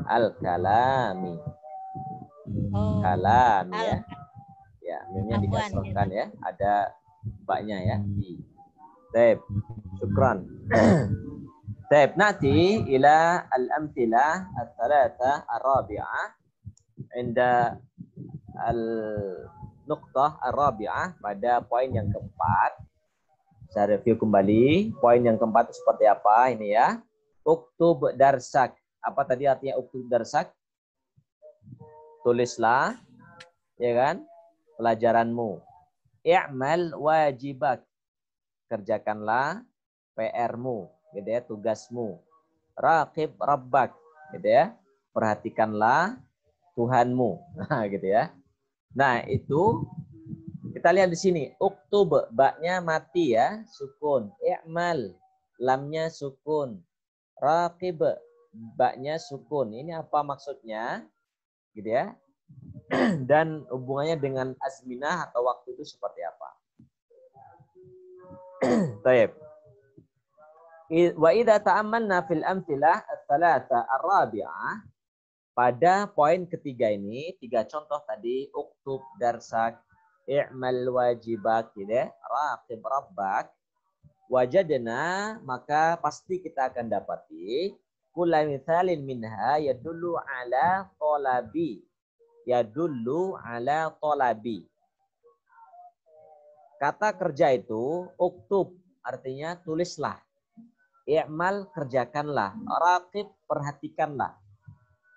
al-kalami. Kalami ya. Ya, mimnya dikasrahkan ya. Ada baknya ya. Baik. Syukran. Baik, nanti ila al-amthilah al-thalatha ar-rabi'ah inda al-nuqtah ar-rabi'ah pada poin yang keempat. Saya review kembali. Poin yang keempat itu seperti apa ini ya. Uktub darsak. Apa tadi artinya uktub darsak? Tulislah, ya kan, pelajaranmu. I'mal wajibak. Kerjakanlah PR-mu, gitu ya, tugasmu. Raqib rabbak, gitu ya. Perhatikanlah Tuhanmu. Nah, gitu ya. Nah, itu kita lihat di sini. Uktub, baknya mati ya, sukun. I'mal, lamnya sukun. Raqib, baknya sukun. Ini apa maksudnya? Gitu ya. Dan hubungannya dengan azminah atau waktu itu seperti apa? Baik. Wa idza ta'ammalna fil amthilah ats-tsalatsa ar-rabi'ah, pada poin ketiga ini, 3 contoh tadi, uktub darsak, i'mal wajibak, gitu ya, raqib rabbak, wajadna, maka pasti kita akan dapati kullu mithalin minha yadullu ala talabi. Kata kerja itu uktub, artinya tulislah. I'mal, kerjakanlah. Raqib, perhatikanlah.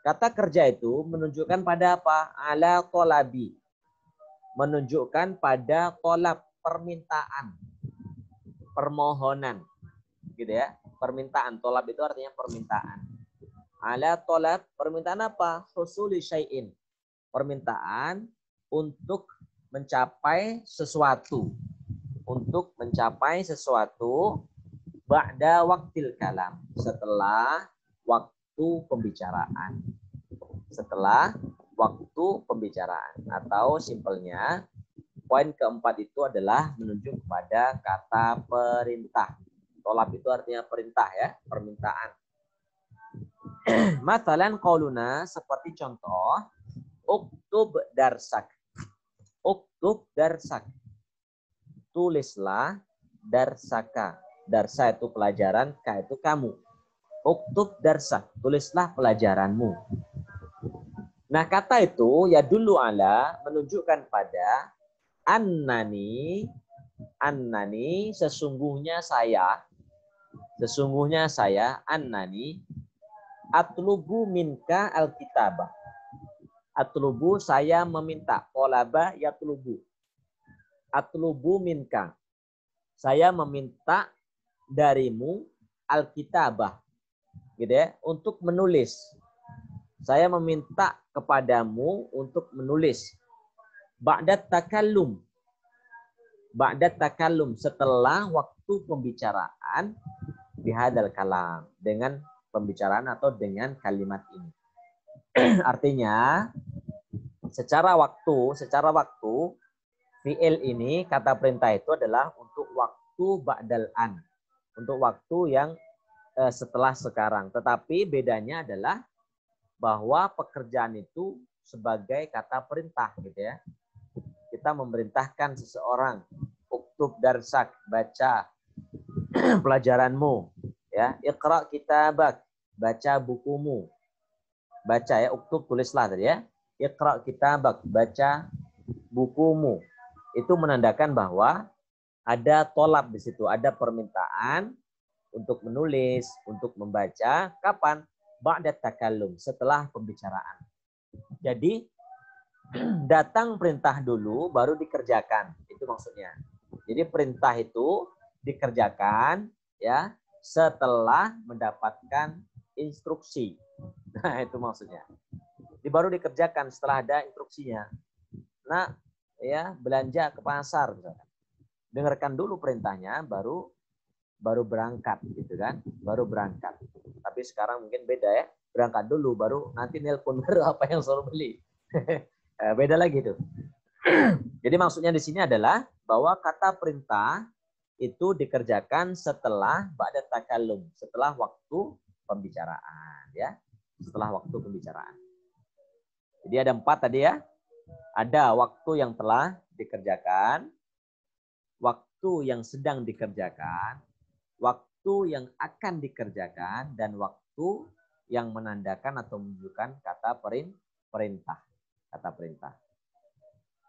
Kata kerja itu menunjukkan pada apa? Ala talabi. Menunjukkan pada tolab, permintaan. Permohonan. Gitu ya. Permintaan. Tolab itu artinya permintaan. Ala tolab, permintaan apa? Husuli syai'in. Permintaan untuk mencapai sesuatu. Untuk mencapai sesuatu ba'da waktil kalam. Setelah waktu pembicaraan. Setelah waktu pembicaraan. Atau simpelnya, poin keempat itu adalah menunjuk kepada kata perintah. Tolab itu artinya perintah ya, permintaan. Masalan qauluna, seperti contoh, uktub darsak. Uktub darsak. Tulislah darsaka. Darsa itu pelajaran, ka itu kamu. Uktub darsak. Tulislah pelajaranmu. Nah, kata itu ya dulu ala menunjukkan pada annani, sesungguhnya saya annani atlubu minka alkitabah. Atlubu, saya meminta. Qalaba yatlubu. Atlubu minka. Saya meminta darimu alkitabah. Gitu ya, untuk menulis. Saya meminta kepadamu untuk menulis. Ba'dat takallum. Ba'dat takallum, setelah waktu pembicaraan bihadal kalam, dengan pembicaraan atau dengan kalimat ini. Artinya secara waktu fi'il ini kata perintah itu adalah untuk waktu ba'dal an. Untuk waktu yang setelah sekarang. Tetapi bedanya adalah bahwa pekerjaan itu sebagai kata perintah gitu ya. Kita memerintahkan seseorang, uktub darsak, baca pelajaranmu, ya. Iqra kitabak, baca bukumu. Baca ya, uktub tulislah tadi ya. Iqra kitabak, baca bukumu. Itu menandakan bahwa ada tolab di situ, ada permintaan untuk menulis, untuk membaca. Kapan? Ba'da takallum, setelah pembicaraan. Jadi datang perintah dulu baru dikerjakan. Itu maksudnya. Jadi perintah itu dikerjakan ya setelah mendapatkan instruksi. Nah, itu maksudnya. Jadi baru dikerjakan setelah ada instruksinya. Nah, ya belanja ke pasar misalkan. Dengarkan dulu perintahnya baru berangkat gitu kan. Baru berangkat. Tapi sekarang mungkin beda ya. Berangkat dulu baru nanti nelpon baru apa yang suruh beli. Beda lagi tuh. Jadi maksudnya di sini adalah bahwa kata perintah itu dikerjakan setelah ba'da takallum, setelah waktu pembicaraan ya. Setelah waktu pembicaraan. Jadi ada 4 tadi ya. Ada waktu yang telah dikerjakan, waktu yang sedang dikerjakan, waktu yang akan dikerjakan, dan waktu yang menandakan atau menunjukkan kata perintah. Kata perintah.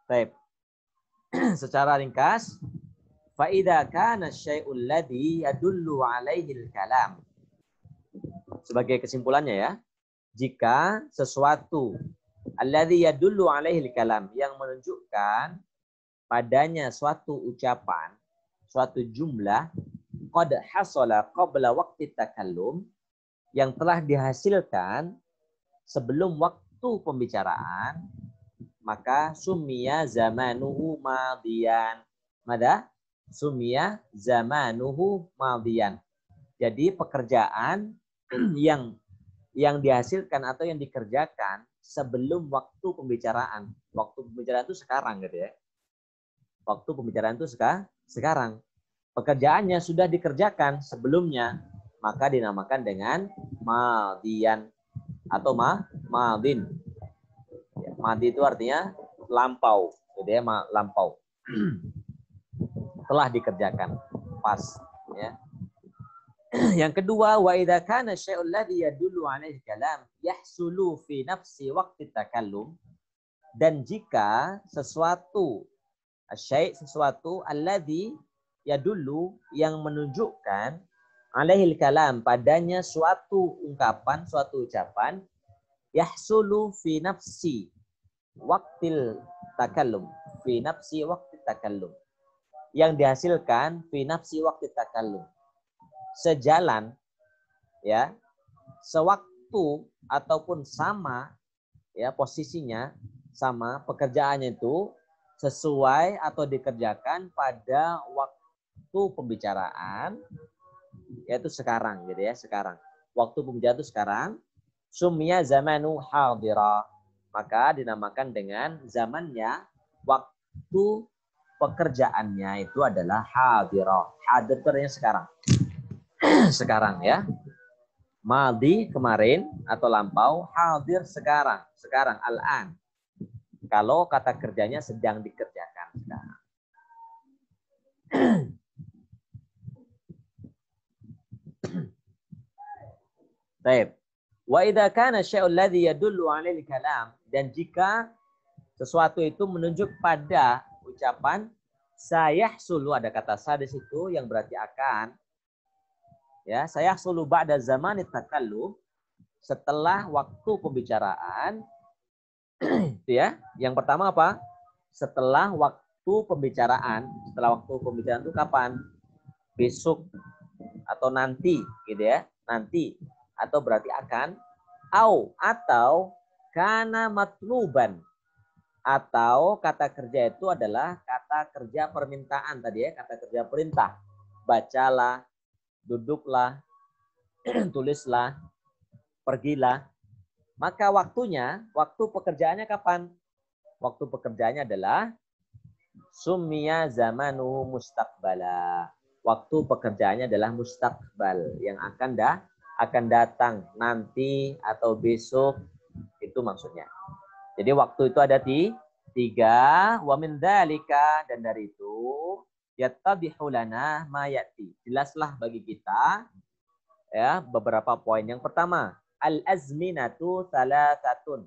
Baik. Secara ringkas, fa idza kana syai'ul ladzi yadullu 'alaihi al-kalam. Sebagai kesimpulannya ya, jika sesuatu alladzi yadullu 'alaihi al-kalam yang menunjukkan padanya suatu ucapan, suatu jumlah qad hasala qabla waqti takallum yang telah dihasilkan sebelum waktu pembicaraan, maka summiya zamanuhu madiyan. Mada? Summiya zamanuhu madiyan. Jadi pekerjaan yang dihasilkan atau yang dikerjakan sebelum waktu pembicaraan. Waktu pembicaraan itu sekarang gitu ya. Waktu pembicaraan itu sekarang. Pekerjaannya sudah dikerjakan sebelumnya, maka dinamakan dengan madiyan atau madin. Ya, madi itu artinya lampau, jadi lampau. Telah dikerjakan, pas. Ya. Yang kedua, wa idza kana syai'ul ladzi yadullu 'alaihi kalam yahsulu fi nafsi waqti takallum, dan jika sesuatu alladzi yadullu yang menunjukkan 'alaihil kalam padanya suatu ungkapan, suatu ucapan, yahsulu fi nafsi waqtil takallum, fi nafsi waqti takallum, yang dihasilkan fi nafsi waqti takallum, sejalan ya, sewaktu ataupun sama ya, posisinya sama, pekerjaannya itu sesuai atau dikerjakan pada waktu pembicaraan, yaitu sekarang gitu ya, sekarang. Waktu pembicaraan itu sekarang, summiya zamanu hadira, maka dinamakan dengan zamannya, waktu pekerjaannya itu adalah hadira. Hadir itu artinya sekarang. Sekarang ya. Madi kemarin atau lampau, hadir sekarang. Sekarang, al-an. Kalau kata kerjanya sedang dikerjakan sekarang. Baik. Wa idza kana syai'ul ladzi yadullu 'alaihi kalam, dan jika sesuatu itu menunjuk pada ucapan sayahsulu, ada kata sa di situ yang berarti akan, ya, sayahsulu ba'da zamanit takallum, setelah waktu pembicaraan. Itu ya. Yang pertama apa? Setelah waktu pembicaraan. Setelah waktu pembicaraan itu kapan? Besok atau nanti, gitu ya. Nanti atau berarti akan, atau kana matluban, atau kata kerja itu adalah kata kerja permintaan tadi ya, kata kerja perintah. Bacalah, duduklah, tulislah, pergilah. Maka waktu pekerjaannya kapan? Waktu pekerjaannya adalah summiya zamanu mustaqbala. Waktu pekerjaannya adalah mustaqbal, yang akan datang nanti atau besok, itu maksudnya. Jadi waktu itu ada tiga, wa min dzalika, dan dari itu yattabihu lana ma yati. Jelaslah bagi kita ya beberapa poin. Yang pertama, al-azminatu thalathatun.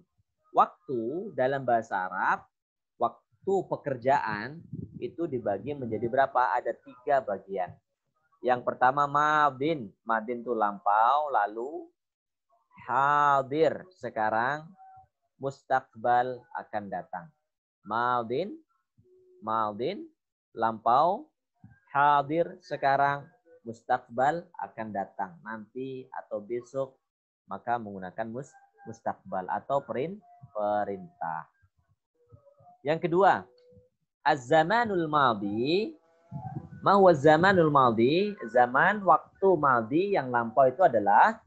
Waktu dalam bahasa Arab, waktu pekerjaan itu dibagi menjadi berapa? Ada 3 bagian. Yang pertama madin. Madin itu lampau, lalu hadir sekarang, mustaqbal akan datang. Madin lampau, hadir sekarang, mustaqbal akan datang nanti atau besok, maka menggunakan mustaqbal atau perintah. Yang kedua, az-zamanul madhi. Ma huwa zamanul madhi? Zaman waktu madhi yang lampau itu adalah,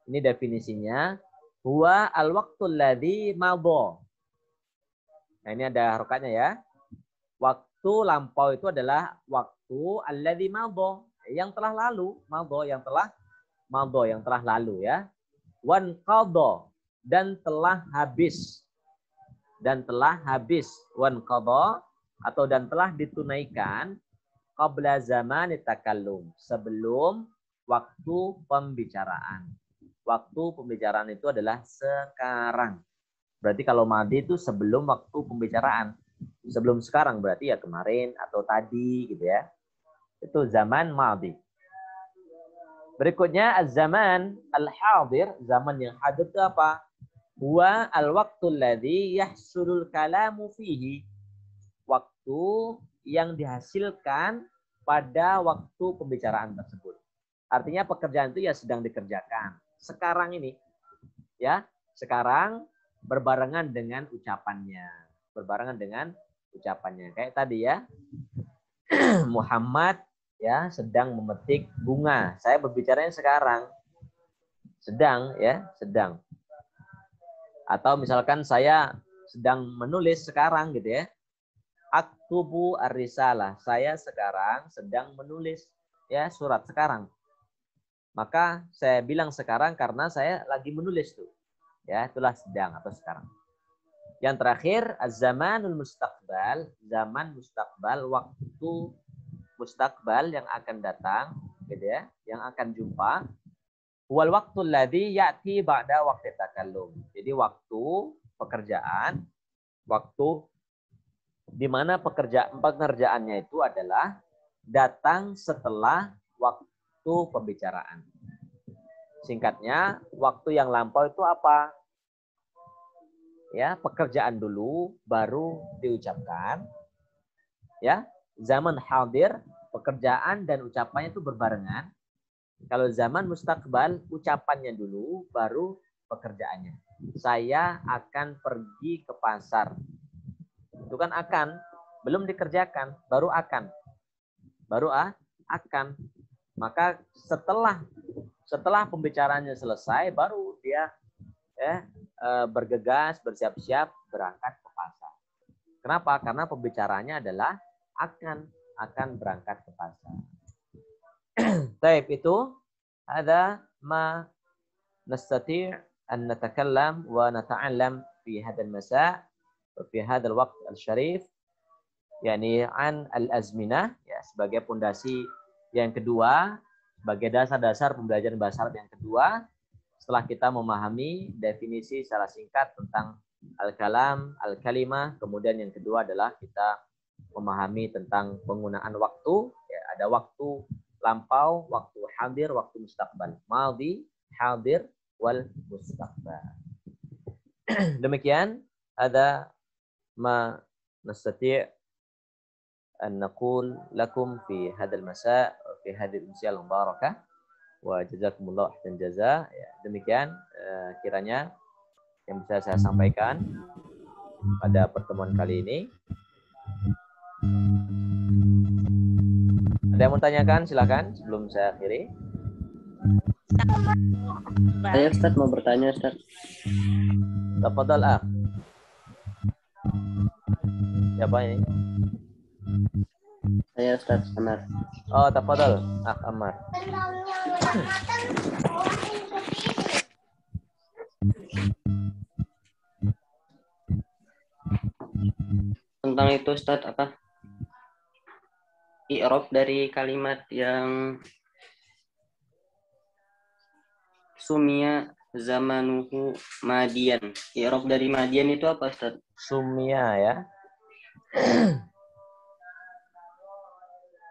ini definisinya, huwa al-waqtul ladzi madha. Nah, ini ada harokatnya ya. Waktu lampau itu adalah waktu alladzi madha, yang telah lalu, yang telah lalu ya. Wan qadha, dan telah habis. Wan qadha, atau dan telah ditunaikan qabla zaman takallum, sebelum waktu pembicaraan. Waktu pembicaraan itu adalah sekarang. Berarti kalau madhi itu sebelum waktu pembicaraan. Sebelum sekarang berarti ya kemarin atau tadi gitu ya. Itu zaman madhi. Berikutnya az-zaman al-hadir. Zaman yang hadir itu apa? Huwa al-waqtul ladzi yahsulul kalamu fihi. Waktu yang dihasilkan pada waktu pembicaraan tersebut. Artinya pekerjaan itu ya sedang dikerjakan. Sekarang ini. Ya, sekarang berbarengan dengan ucapannya. Kayak tadi ya. Muhammad ya sedang memetik bunga. Saya berbicaranya sekarang. Sedang. Atau misalkan saya sedang menulis sekarang gitu ya. Aktubu ar-risalah. Saya sekarang sedang menulis ya surat sekarang. Maka saya bilang sekarang karena saya lagi menulis tuh. Ya, itulah sedang atau sekarang. Yang terakhir, az-zamanul mustaqbal. Zaman mustaqbal, waktu mustaqbal yang akan datang, gitu ya, yang akan jumpa. Wal waqtul ladzi ya'ti ba'da waqti takallum. Jadi waktu pekerjaan, waktu di mana pekerjaannya itu adalah datang setelah waktu pembicaraan. Singkatnya, waktu yang lampau itu apa? Ya, pekerjaan dulu baru diucapkan. Ya, zaman hadir, pekerjaan dan ucapannya itu berbarengan. Kalau zaman mustaqbal, ucapannya dulu baru pekerjaannya. Saya akan pergi ke pasar. Itu kan akan, belum dikerjakan, baru akan. Akan. Maka setelah pembicaraannya selesai, baru dia bergegas, bersiap-siap, berangkat ke pasar. Kenapa? Karena pembicaraannya adalah akan berangkat ke pasar. Taib itu ada ma nastati' an natakallam wa nata'allam fi hadzal masa' wa fi hadzal waqt al-syarif, yakni an al-azminah, ya, sebagai pondasi yang kedua, sebagai dasar-dasar pembelajaran bahasa Arab yang kedua, setelah kita memahami definisi secara singkat tentang al-kalam, al-kalimah, kemudian yang kedua adalah kita memahami tentang penggunaan waktu, ya, ada waktu lampau, waktu hadir, waktu mustaqbal. Madhi, hadir, wal mustaqbal. Demikian ada ma nastati' an naqul lakum fi hadzal masa' fi hadzal umsiyah al-mubarakah wa jazakumullah ahsan jaza. Ya, demikian kiranya yang bisa saya sampaikan pada pertemuan kali ini. Ada yang mau tanyakan? Silakan sebelum saya akhiri. Saya Ustaz mau bertanya Ustaz. Tafadhal akh. Siapa ini? Saya Ustaz Ammar. Oh, tafadhal akh Ammar. Tentang itu Ustaz apa? I'rab dari kalimat yang sumia zamanuhu madian. I'rab dari madian itu apa Ustaz? Sumia ya.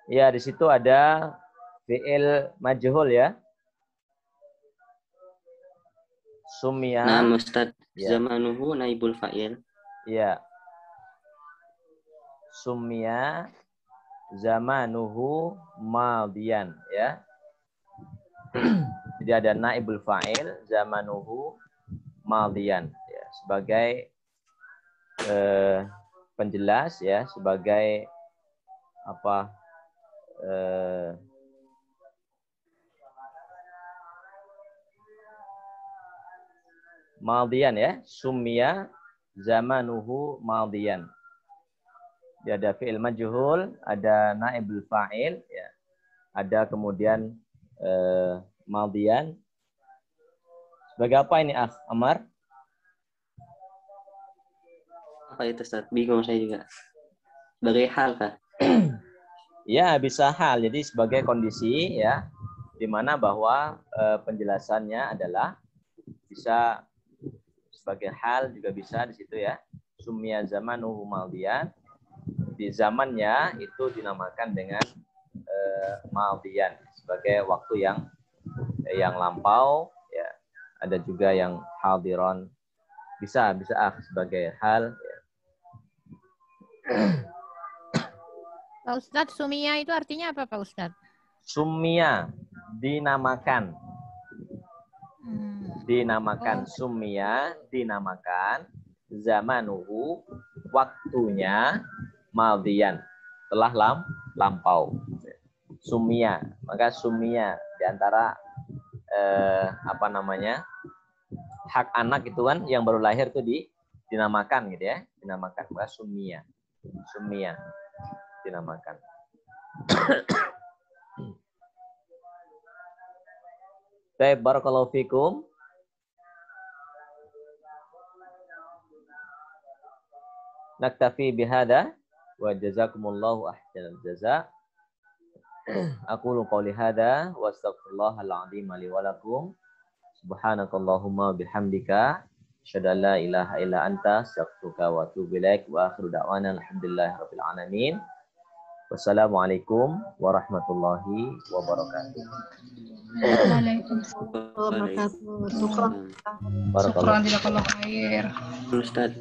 Ya, di situ ada fi'il majhul ya. Sumia. Nah, Ustaz, Ya. zamanuhu naibul fa'il. Ya. Sumia zamanuhu madian ya. Jadi ada naibul fa'il zamanuhu madian ya, sebagai penjelas ya, sebagai apa madian ya, sumia zamanuhu madian. Dia ada fi'il majhul, ada naibul fa'il ya. Ada kemudian madian. Sebagai apa ini Ammar? Apa itu Ustaz? Bingung saya juga. Sebagai hal kah? Ya, bisa hal. Jadi sebagai kondisi ya, di mana bahwa penjelasannya adalah bisa sebagai hal juga bisa di situ ya. Sumia zamanuhu madian. Di zamannya itu dinamakan dengan madian sebagai waktu yang lampau ya. Ada juga yang hadiron. Bisa sebagai hal ya. Pak Ustadz, sumia itu artinya apa Pak Ustadz? Sumia dinamakan. Dinamakan sumia, dinamakan zamanuhu, waktunya madian, telah lampau. Sumia, maka sumia di antara apa namanya? Hak anak itu kan yang baru lahir itu dinamakan gitu ya, dinamakan, maka sumia. Sumia dinamakan. Baik, barakallahu fikum. Naktafi bihada wa jazakumullahu ahsanal jaza. Aqulu qawli hada wa astaghfirullahal azim li wa lakum. Subhanakallahumma bihamdika asyhadu an la ilaha illa anta astaghfiruka wa atubu ilaik wa akhiru da'wana alhamdulillahirabbil alamin. Wassalamualaikum warahmatullahi wabarakatuh. Waalaikumsalam warahmatullahi wabarakatuh. Syukran. Barakallahu. Syukran jazakallahu khair. Ustaz.